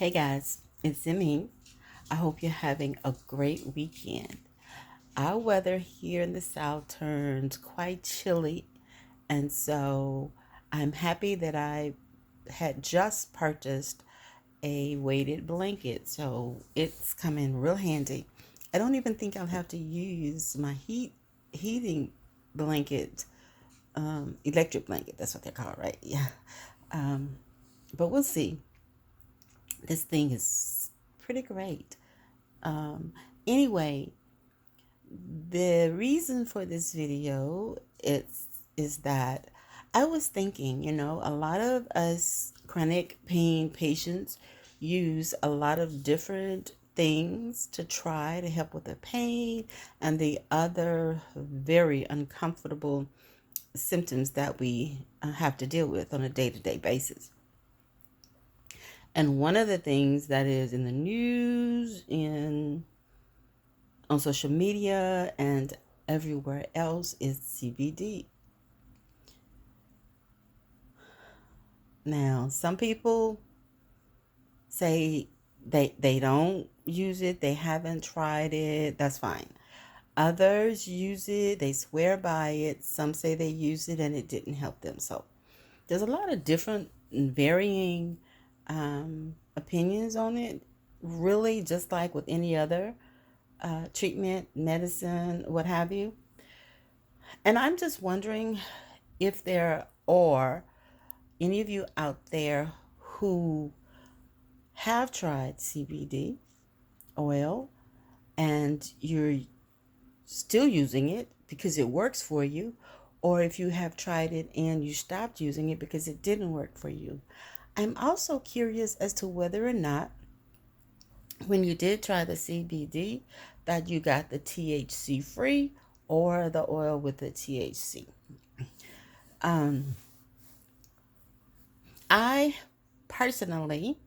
Hey guys, it's Zimi. I hope you're having a great weekend. Our weather here in the South turns quite chilly, and so I'm happy that I had just purchased a weighted blanket, so it's coming real handy. I don't even think I'll have to use my heating blanket, electric blanket. That's what they're called, right? Yeah. Um, but we'll see. This thing is pretty great. Um, anyway, the reason for this video is that I was thinking, a lot of us chronic pain patients use a lot of different things to try to help with the pain and the other very uncomfortable symptoms that we have to deal with on a day-to-day basis. And one of the things that is in the news, on social media and everywhere else, is CBD. Now, some people say they don't use it, they haven't tried it, that's fine. Others use it, they swear by it. Some say they use it and it didn't help them. So there's a lot of different varying opinions on it, really, just like with any other treatment, medicine, what have you. And I'm just wondering if there are any of you out there who have tried CBD oil and you're still using it because it works for you, or if you have tried it and you stopped using it because it didn't work for you. I'm also curious as to whether or not, when you did try the CBD, that you got the THC free or the oil with the THC. Um, I personally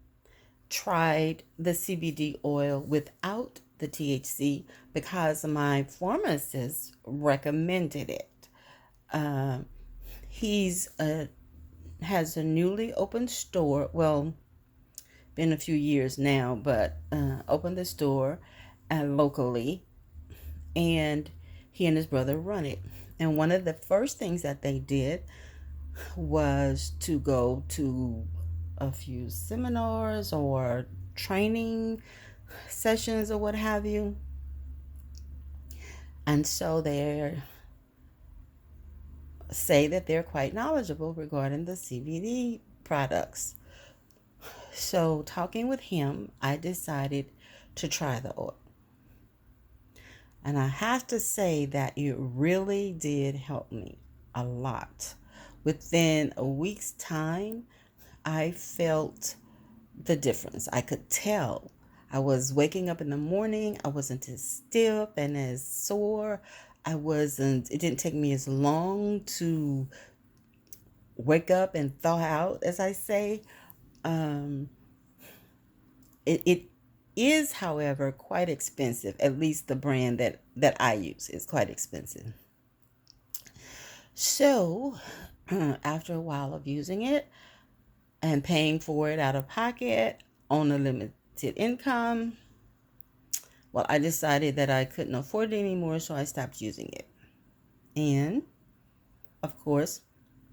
tried the CBD oil without the THC because my pharmacist recommended it. Uh, he's has a newly opened store. Well, been a few years now, but opened the store locally, and he and his brother run it. And one of the first things that they did was to go to a few seminars or training sessions or what have you. And so they say that they're quite knowledgeable regarding the CBD products. So, talking with him, I decided to try the oil. And I have to say that it really did help me a lot. Within a week's time, I felt the difference. I could tell. I was waking up in the morning. I wasn't as stiff and as sore. It didn't take me as long to wake up and thaw out, as I say. Um, it is, however, quite expensive. At least the brand that I use is quite expensive. So, after a while of using it and paying for it out of pocket on a limited income, well, I decided that I couldn't afford it anymore, so I stopped using it. And, of course,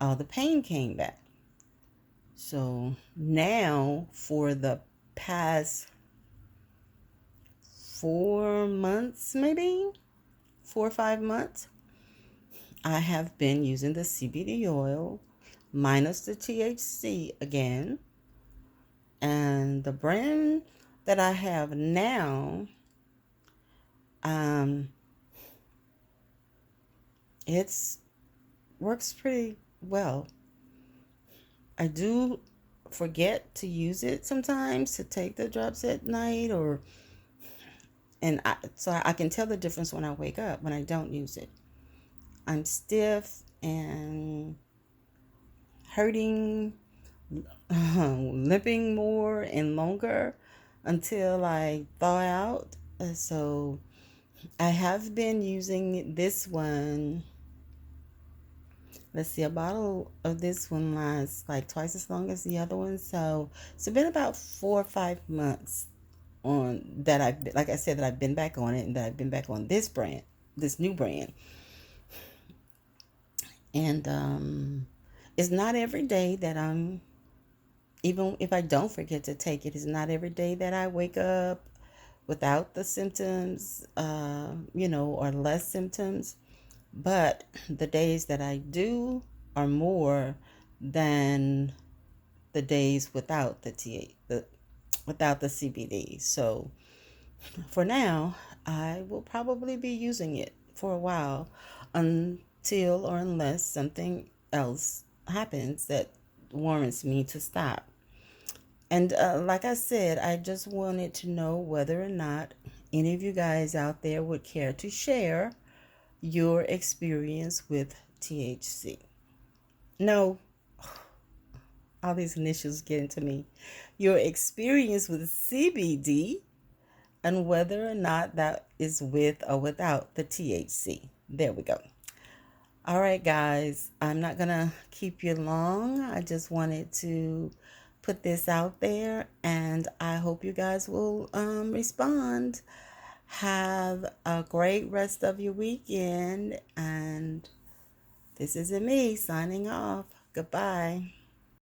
all the pain came back. So now, for the past 4 months, maybe 4 or 5 months, I have been using the CBD oil minus the THC again. And the brand that I have now, um, it's works pretty well. I do forget to use it sometimes, to take the drops at night, so I can tell the difference when I wake up when I don't use it. I'm stiff and hurting, limping more and longer until I thaw out. So I have been using this one Let's see, a bottle of this one lasts like twice as long as the other one. So it's been about 4 or 5 months on that like I said, that I've been back on it and that I've been back on this brand, this new brand. And it's not every day that even if I don't forget to take it, it's not every day that I wake up without the symptoms, or less symptoms. But the days that I do are more than the days without without the CBD. So for now, I will probably be using it for a while until or unless something else happens that warrants me to stop. And like I said, I just wanted to know whether or not any of you guys out there would care to share your experience with THC. No, all these initials get into me. Your experience with CBD and whether or not that is with or without the THC. There we go. All right, guys, I'm not going to keep you long. I just wanted to put this out there, and I hope you guys will respond. Have a great rest of your weekend, and this is me signing off. Goodbye.